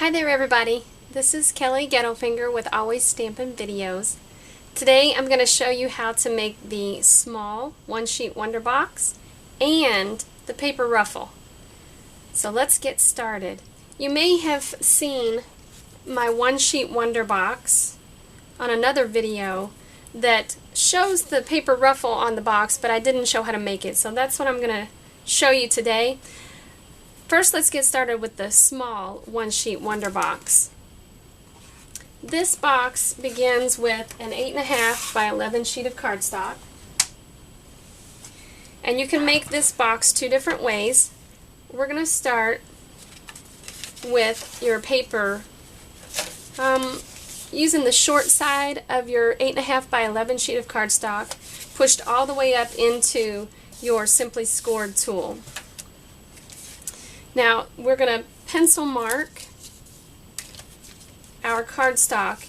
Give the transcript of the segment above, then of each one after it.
Hi there everybody, this is Kelly Gettelfinger with Always Stampin' Videos. Today I'm going to show you how to make the small one-sheet wonder box and the paper ruffle. So let's get started. You may have seen my one-sheet wonder box on another video that shows the paper ruffle on the box, but I didn't show how to make it, so that's what I'm going to show you today. First, let's get started with the small one-sheet wonder box. This box begins with an 8.5 by 11 sheet of cardstock. And you can make this box two different ways. We're going to start with your paper using the short side of your 8.5 by 11 sheet of cardstock pushed all the way up into your Simply Scored tool. Now we're going to pencil mark our cardstock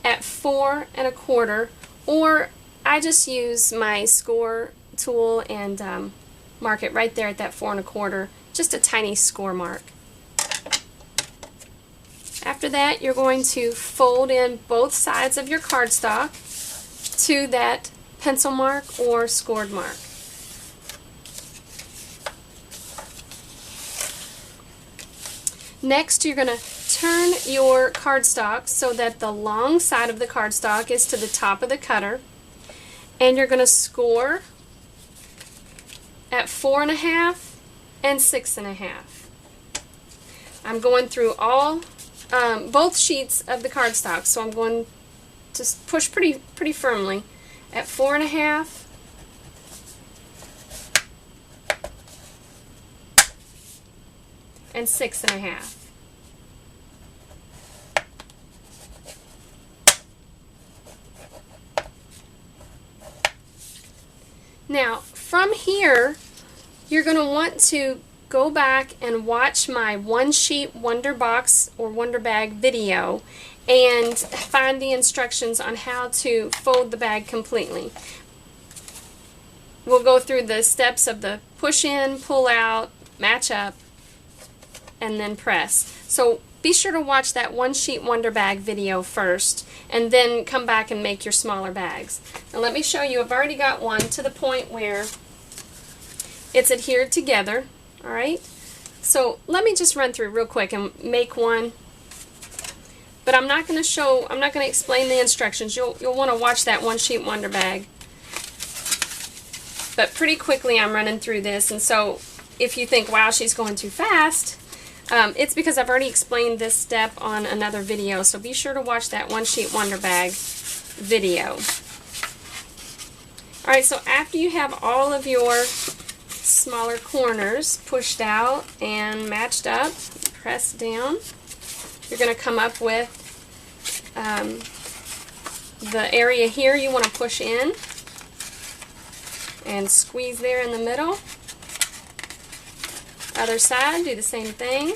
at 4 1/4, or I just use my score tool and mark it right there at that 4 1/4, just a tiny score mark. After that, you're going to fold in both sides of your cardstock to that pencil mark or scored mark. Next, you're going to turn your cardstock so that the long side of the cardstock is to the top of the cutter, and you're going to score at 4 1/2 and 6 1/2. I'm going through both sheets of the cardstock, so I'm going to push pretty firmly at 4 1/2 and 6 1/2. Now, from here, you're going to want to go back and watch my one-sheet wonder box or wonder bag video and find the instructions on how to fold the bag completely. We'll go through the steps of the push in, pull out, match up, and then press. So be sure to watch that one-sheet wonder bag video first and then come back and make your smaller bags. Now let me show you. I've already got one to the point where it's adhered together. Alright, so let me just run through real quick and make one, but I'm not going to explain the instructions. You'll want to watch that one-sheet wonder bag, but pretty quickly I'm running through this, and so if you think, wow, she's going too fast, it's because I've already explained this step on another video, so be sure to watch that one-sheet wonder bag video. Alright, so after you have all of your smaller corners pushed out and matched up, pressed down, you're going to come up with the area here you want to push in and squeeze there in the middle. Other side, do the same thing.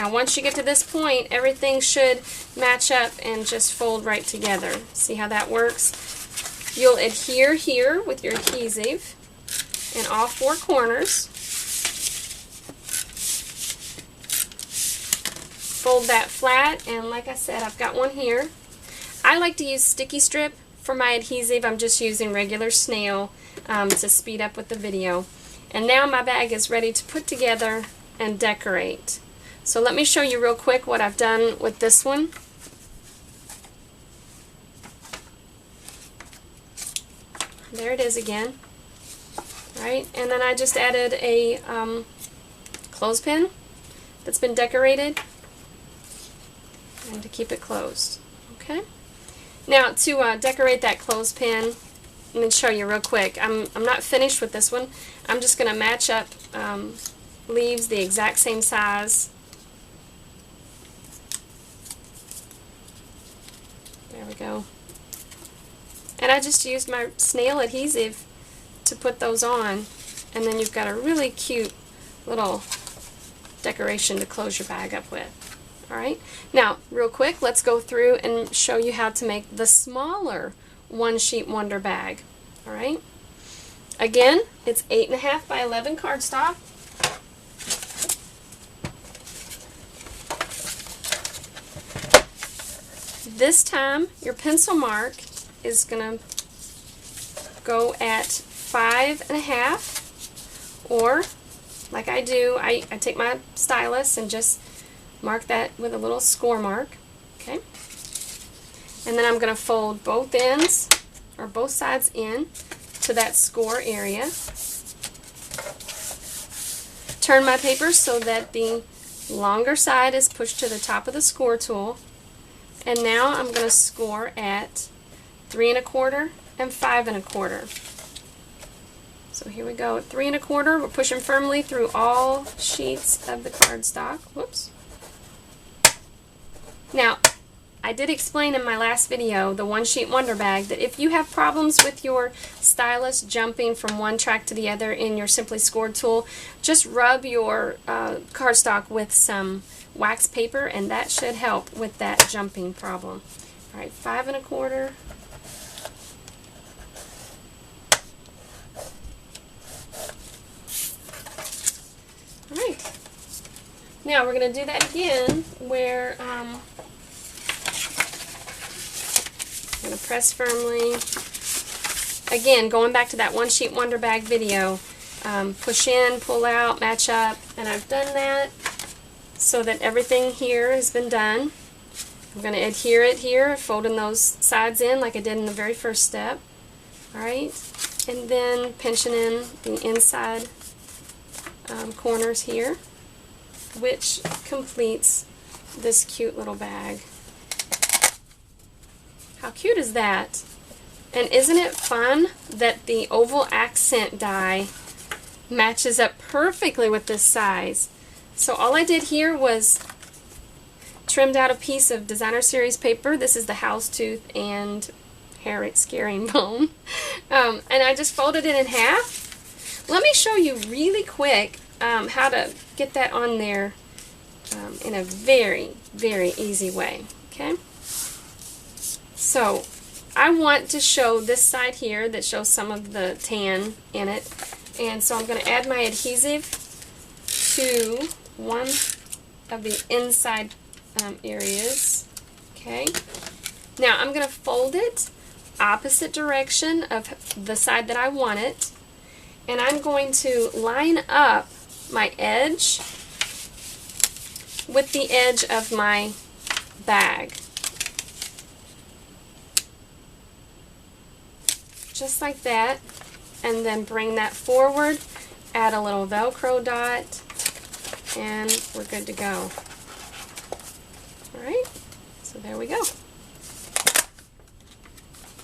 Now once you get to this point, everything should match up and just fold right together. See how that works? You'll adhere here with your adhesive in all four corners. Fold that flat, and like I said, I've got one here. I like to use sticky strip for my adhesive. I'm just using regular snail to speed up with the video. And now my bag is ready to put together and decorate. So let me show you real quick what I've done with this one. There it is again. Right, and then I just added a clothespin that's been decorated, and to keep it closed. Okay. Now to decorate that clothespin, let me show you real quick. I'm not finished with this one. I'm just going to match up leaves the exact same size. There we go. And I just used my snail adhesive to put those on, and then you've got a really cute little decoration to close your bag up with. Alright, now real quick, let's go through and show you how to make the smaller one-sheet wonder bag. Alright, again, it's 8.5 by 11 cardstock. This time your pencil mark is going to go at 5.5, or like I do, I take my stylus and just mark that with a little score mark. Okay, and then I'm going to fold both ends or both sides in to that score area. Turn my paper so that the longer side is pushed to the top of the score tool, and now I'm going to score at 3 1/4 and 5 1/4. So here we go at 3 1/4. We're pushing firmly through all sheets of the cardstock. Whoops. Now, I did explain in my last video, the One Sheet Wonder Bag, that if you have problems with your stylus jumping from one track to the other in your Simply Scored tool, just rub your cardstock with some wax paper and that should help with that jumping problem. Alright, 5 1/4. Alright, now we're going to do that again where I'm going to press firmly. Again, going back to that One Sheet Wonder Bag video, push in, pull out, match up, and I've done that so that everything here has been done. I'm going to adhere it here, folding those sides in like I did in the very first step. Alright, and then pinching in the inside corners here, which completes this cute little bag. How cute is that? And isn't it fun that the oval accent die matches up perfectly with this size? So all I did here was trimmed out a piece of Designer Series paper. This is the houndstooth and herringbone. And I just folded it in half. Let me show you really quick how to get that on there in a very, very easy way. Okay? So I want to show this side here that shows some of the tan in it, and so I'm going to add my adhesive to one of the inside areas. Okay, now I'm going to fold it opposite direction of the side that I want it, and I'm going to line up my edge with the edge of my bag. Just like that, and then bring that forward, add a little Velcro dot, and we're good to go. Alright, so there we go.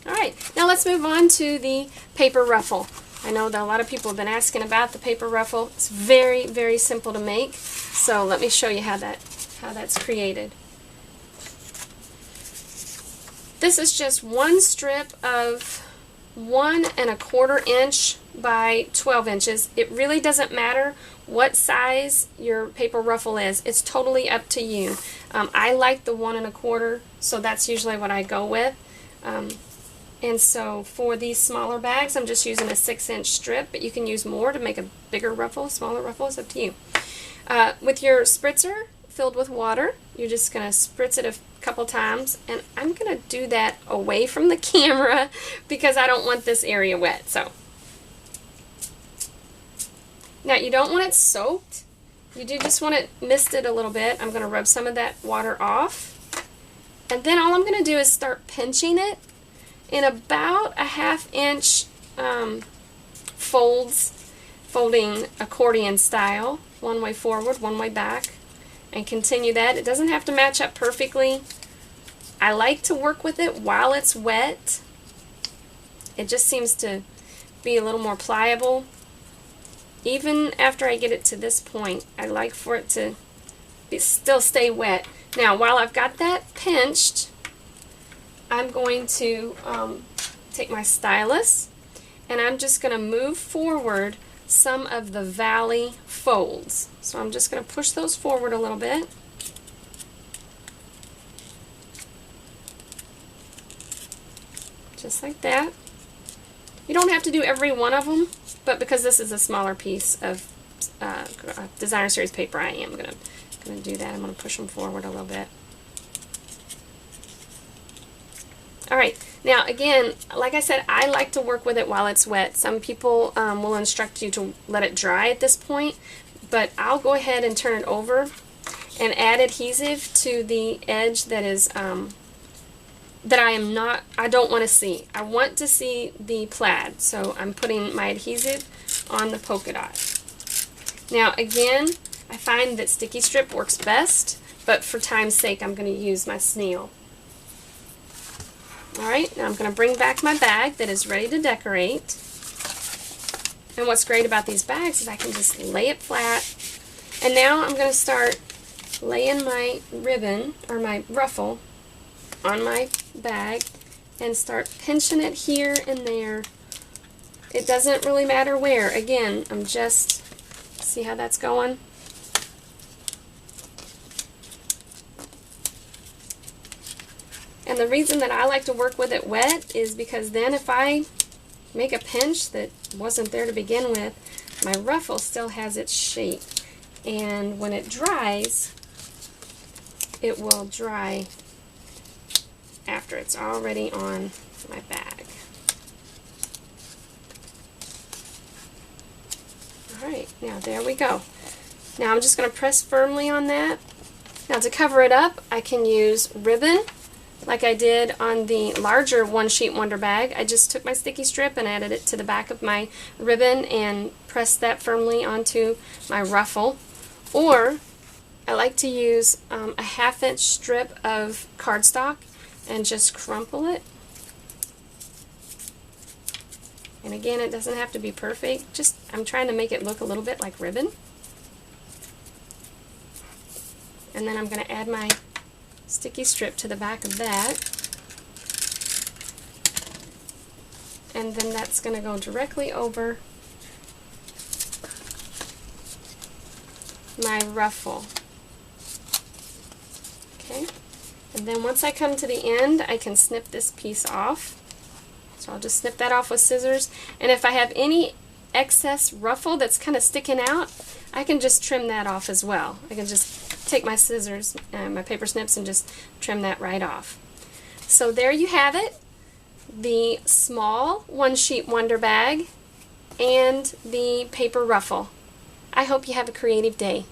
Alright, now let's move on to the paper ruffle. I know that a lot of people have been asking about the paper ruffle. It's very, very simple to make, so let me show you how that's created. This is just one strip of 1 1/4 inch by 12 inches. It really doesn't matter what size your paper ruffle is. It's totally up to you. I like the 1 1/4, so that's usually what I go with. And so for these smaller bags, I'm just using a 6-inch strip, but you can use more to make a bigger ruffle, smaller ruffle, it's up to you. With your spritzer filled with water, you're just going to spritz it a couple times, and I'm going to do that away from the camera because I don't want this area wet. So now you don't want it soaked, you do just want it misted a little bit. I'm going to rub some of that water off, and then all I'm going to do is start pinching it in about a 1/2 inch folds, folding accordion style, one way forward, one way back, and continue that. It doesn't have to match up perfectly. I like to work with it while it's wet. It just seems to be a little more pliable. Even after I get it to this point, I like for it to still stay wet. Now, while I've got that pinched, I'm going to take my stylus, and I'm just going to move forward some of the valley folds. So I'm just going to push those forward a little bit. Just like that. You don't have to do every one of them, but because this is a smaller piece of Designer Series paper, I am going to do that. I'm going to push them forward a little bit. Alright, now again, like I said, I like to work with it while it's wet. Some people will instruct you to let it dry at this point, but I'll go ahead and turn it over and add adhesive to the edge that is that I don't want to see. I want to see the plaid, so I'm putting my adhesive on the polka dot. Now again, I find that sticky strip works best, but for time's sake I'm going to use my snail. Alright, now I'm going to bring back my bag that is ready to decorate. And what's great about these bags is I can just lay it flat. And now I'm going to start laying my ribbon, or my ruffle, on my bag and start pinching it here and there. It doesn't really matter where. Again, I'm just, see how that's going? And the reason that I like to work with it wet is because then if I make a pinch that wasn't there to begin with, my ruffle still has its shape. And when it dries, it will dry after it's already on my bag. Alright, now there we go. Now I'm just going to press firmly on that. Now to cover it up, I can use ribbon like I did on the larger one sheet wonder bag. I just took my sticky strip and added it to the back of my ribbon and pressed that firmly onto my ruffle. Or I like to use a 1/2 inch strip of cardstock and just crumple it. And again, it doesn't have to be perfect, just I'm trying to make it look a little bit like ribbon. And then I'm going to add my sticky strip to the back of that. And then that's going to go directly over my ruffle. Okay. And then once I come to the end, I can snip this piece off. So I'll just snip that off with scissors. And if I have any excess ruffle that's kind of sticking out, I can just trim that off as well. I can just take my scissors, my paper snips, and just trim that right off. So there you have it. The small one sheet wonder bag and the paper ruffle. I hope you have a creative day.